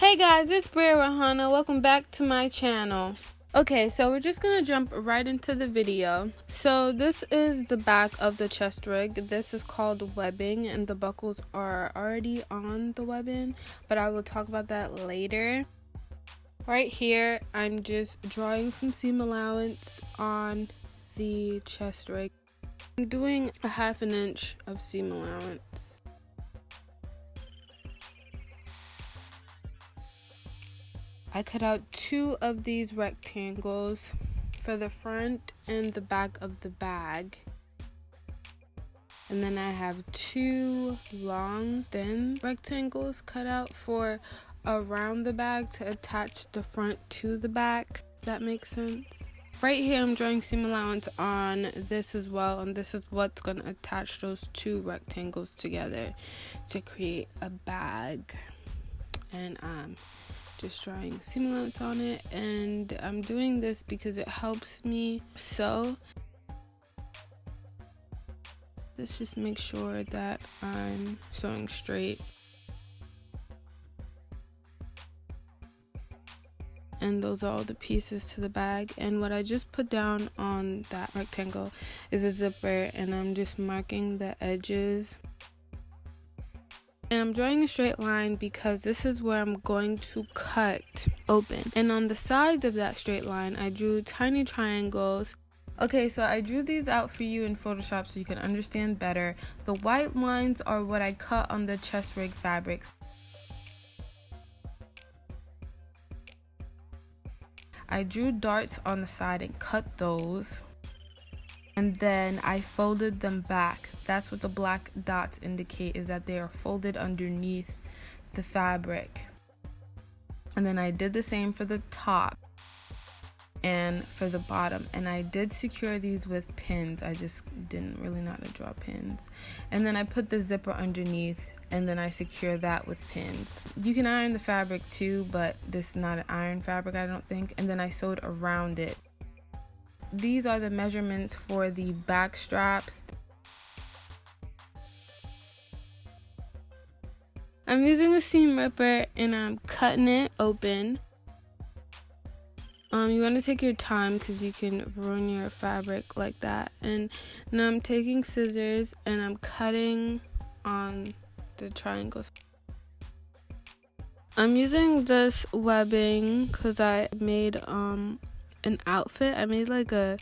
Hey guys, it's Brea Rahanna. Welcome back to my channel. Okay, so we're just gonna jump right into the video. So this is the back of the chest rig. This is called webbing and the buckles are already on the webbing, but I will talk about that later. Right here, I'm just drawing some seam allowance on the chest rig. I'm doing a 1/2 inch of seam allowance. I cut out 2 of these rectangles for the front and the back of the bag. And then I have 2 long, thin rectangles cut out for around the bag to attach the front to the back. If that makes sense. Right here, I'm drawing seam allowance on this as well, and this is what's going to attach those 2 rectangles together to create a bag. And just drawing seam allowance on it, and I'm doing this because it helps me sew. This just makes sure that I'm sewing straight. And those are all the pieces to the bag, and what I just put down on that rectangle is a zipper, and I'm just marking the edges. And I'm drawing a straight line because this is where I'm going to cut open. And on the sides of that straight line, I drew tiny triangles. Okay, so I drew these out for you in Photoshop so you can understand better. The white lines are what I cut on the chest rig fabrics. I drew darts on the side and cut those. And then I folded them back. That's what the black dots indicate, is that they are folded underneath the fabric. And then I did the same for the top and for the bottom. And I did secure these with pins. I just didn't really know how to draw pins. And then I put the zipper underneath, and then I secure that with pins. You can iron the fabric too, but this is not an iron fabric, I don't think. And then I sewed around it. These are the measurements for the back straps. I'm using a seam ripper and I'm cutting it open. You want to take your time because you can ruin your fabric like that. And now I'm taking scissors and I'm cutting on the triangles. I'm using this webbing because I made an outfit. I made like a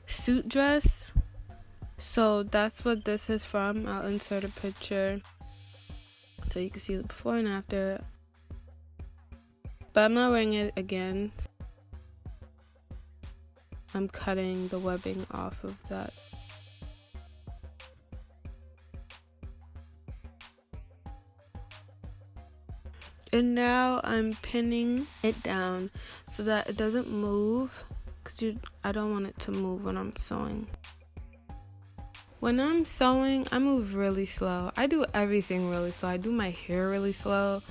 suit dress, so that's what this is from. I'll insert a picture so you can see the before and after, but I'm not wearing it again. I'm cutting the webbing off of that. And now I'm pinning it down so that it doesn't move, because I don't want it to move when I'm sewing. When I'm sewing, I move really slow. I do everything really slow. I do my hair really slow.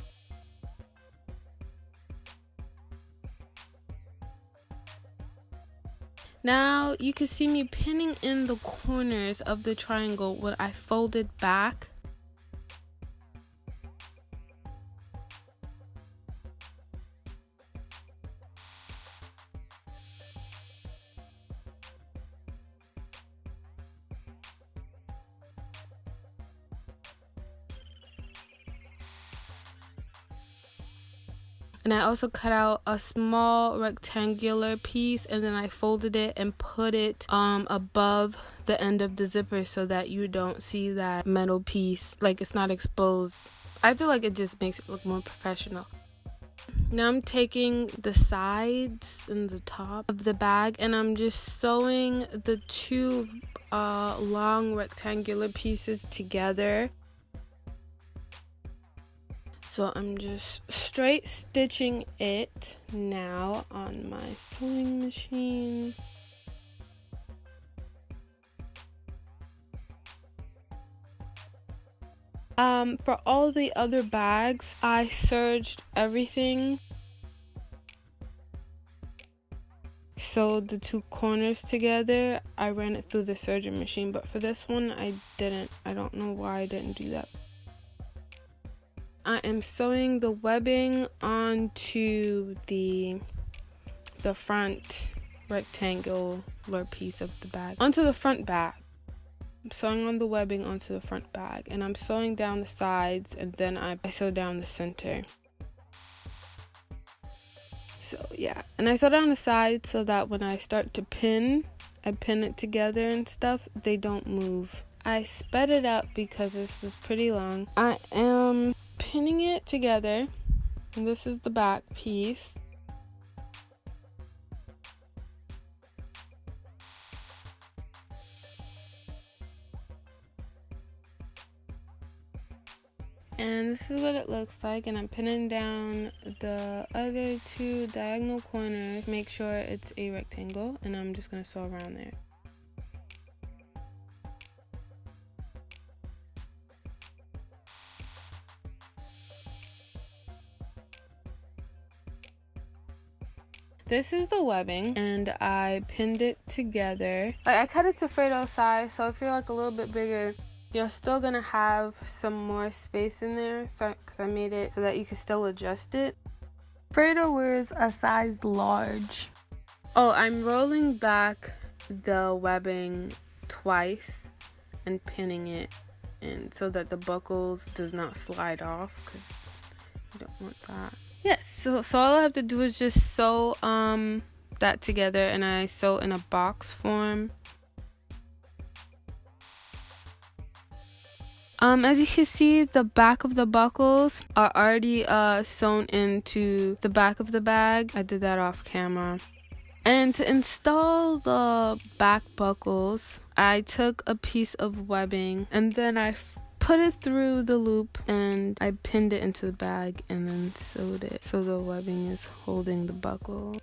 Now you can see me pinning in the corners of the triangle when I fold it back. And I also cut out a small rectangular piece, and then I folded it and put it above the end of the zipper so that you don't see that metal piece, like it's not exposed. I feel like it just makes it look more professional. Now I'm taking the sides and the top of the bag and I'm just sewing the 2 long rectangular pieces together. So I'm just straight stitching it now on my sewing machine. For all the other bags, I serged everything. Sewed the 2 corners together. I ran it through the serging machine, but for this one I didn't. I don't know why I didn't do that. I am sewing the webbing onto the front rectangular piece of the bag, onto the front bag. I'm sewing on the webbing onto the front bag, and I'm sewing down the sides, and then I sew down the center. So yeah, and I sew down the sides so that when I start to pin, I pin it together and stuff, they don't move. I sped it up because this was pretty long. I am pinning it together, and this is the back piece. And this is what it looks like, and I'm pinning down the other two diagonal corners. Make sure it's a rectangle, and I'm just going to sew around there. This is the webbing, and I pinned it together. I cut it to Fredo's size, so if you're like a little bit bigger, you're still gonna have some more space in there, because I made it so that you can still adjust it. Fredo wears a size large. Oh, I'm rolling back the webbing twice and pinning it in so that the buckles does not slide off, because you don't want that. Yes, so all I have to do is just sew that together, and I sew in a box form. As you can see, the back of the buckles are already sewn into the back of the bag. I did that off camera. And to install the back buckles, I took a piece of webbing, and then I put it through the loop, and I pinned it into the bag and then sewed it so the webbing is holding the buckle.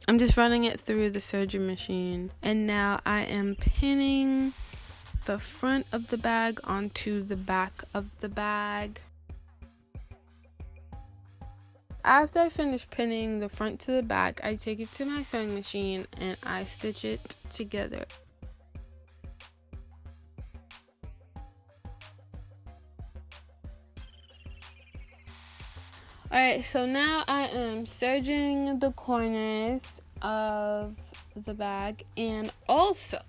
I'm just running it through the serger machine, and now I am pinning the front of the bag onto the back of the bag. After I finish pinning the front to the back, I take it to my sewing machine and I stitch it together. Alright, so now I am serging the corners of the bag, and also,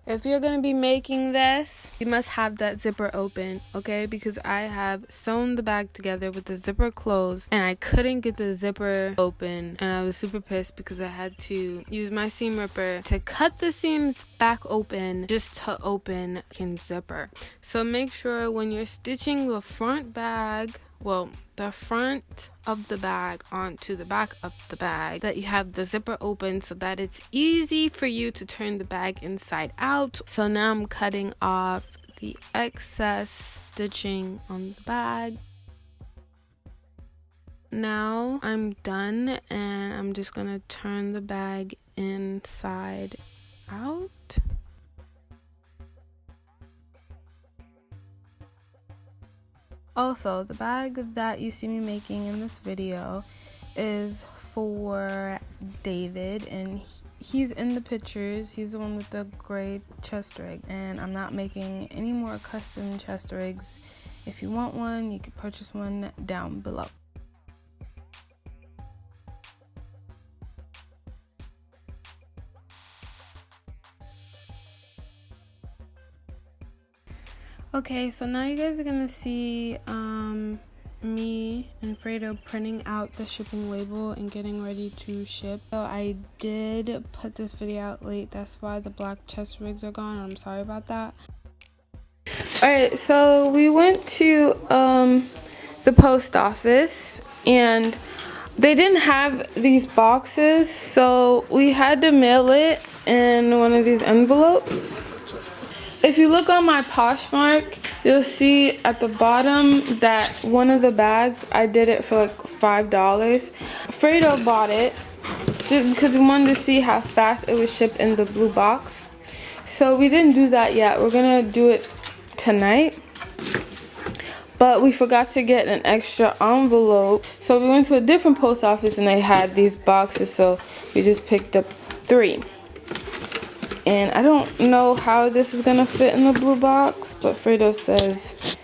if you're going to be making this, you must have that zipper open, okay? Because I have sewn the bag together with the zipper closed, and I couldn't get the zipper open, and I was super pissed because I had to use my seam ripper to cut the seams back open just to open the zipper. So make sure when you're stitching the front bag, well, the front of the bag onto the back of the bag, that you have the zipper open so that it's easy for you to turn the bag inside out. So now I'm cutting off the excess stitching on the bag. Now I'm done, and I'm just gonna turn the bag inside out. Also, the bag that you see me making in this video is for David, and he's in the pictures. He's the one with the gray chest rig, and I'm not making any more custom chest rigs. If you want one, you can purchase one down below. Okay, so now you guys are gonna see me and Fredo printing out the shipping label and getting ready to ship. So I did put this video out late, that's why the black chest rigs are gone. I'm sorry about that. Alright, so we went to the post office, and they didn't have these boxes, so we had to mail it in one of these envelopes. If you look on my Poshmark, you'll see at the bottom that one of the bags, I did it for like $5. Fredo bought it just because we wanted to see how fast it would ship in the blue box. So we didn't do that yet. We're gonna do it tonight. But we forgot to get an extra envelope. So we went to a different post office and they had these boxes, so we just picked up 3. And I don't know how this is gonna fit in the blue box, but Fredo says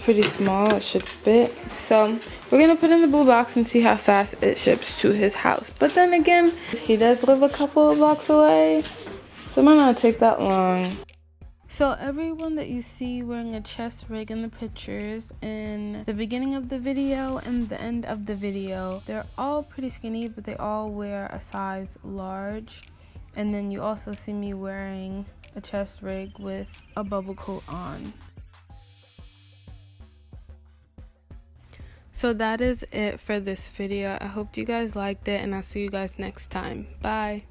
pretty small. It should fit. So we're gonna put in the blue box and see how fast it ships to his house. But then again, he does live a couple of blocks away, so it might not take that long. So everyone that you see wearing a chest rig in the pictures in the beginning of the video and the end of the video, they're all pretty skinny, but they all wear a size large. And then you also see me wearing a chest rig with a bubble coat on. So that is it for this video. I hope you guys liked it, and I'll see you guys next time. Bye.